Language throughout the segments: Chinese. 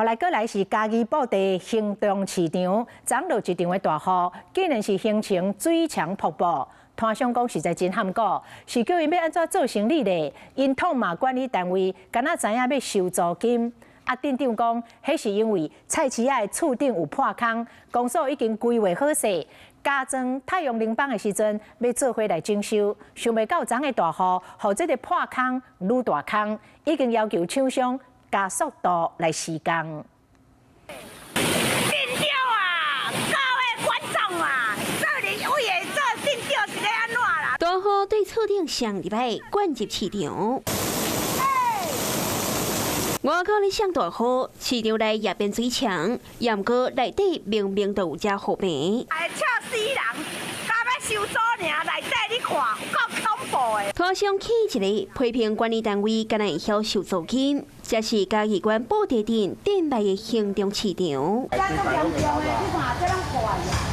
后来，再来是嘉义布袋行动市场，涨落一场的大雨，竟然是形成水墙瀑布。摊商讲实在真坎坷，是叫因要安怎做生意咧？因痛骂管理单位，敢若知影要收租金。店长讲，迄是因为菜市仔的厝顶有破坑，公所已经规划好势。加装太阳能板的时阵，要做伙来整修。想袂到昨的大雨，互这个破坑愈大坑，已经要求厂商加速度来施工。大雨对厝顶上礼拜灌入市场。外口咧上大雨，市场内也变水墙，也毋过内底明明都有只雨坪。哎，笑死人！刚要收租尔，内底你看，够恐怖的。摊商起一个批评管理单位，敢若会晓收租金，这是嘉义县布袋镇店内的行动市场。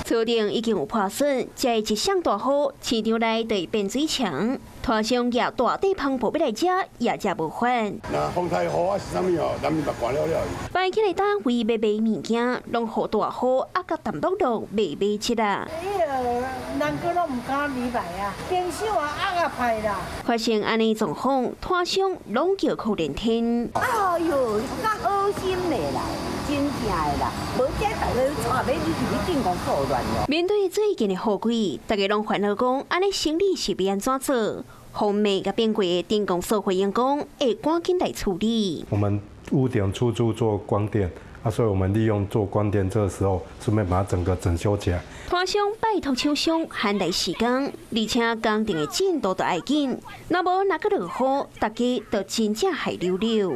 厝顶已经有破损，再一上大雨，市场内就会变水墙。摊商也大地磅礴要来吃，也食无法。那风台雨啊是啥物哦？咱们目关了了。摆起来单位要买物件，拢雨大雨啊，甲淡薄路买起啦。人哥拢唔敢入来啊，电手啊压歹啦。发生安尼状况，摊商拢叫苦连天。哎呦，较恶心嘞啦！真正的啦，无这大家带要你去进公所乱咯。面对最近的雨季，大家拢烦恼讲，安尼生理是要安怎做？风美甲变贵，电公所回应讲，会赶紧来处理。我们屋顶出租做光电所以我们利用做光电这个时候，顺便把它整个整修起来。摊商拜托厂商限来施工，而且工程的进度都要紧，若无哪个落雨，大家都真正害溜溜。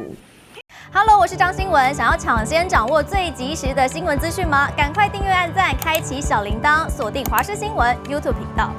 Hello， 我是张新文。想要抢先掌握最及时的新闻资讯吗？赶快订阅、按赞、开启小铃铛，锁定华视新闻 YouTube 频道。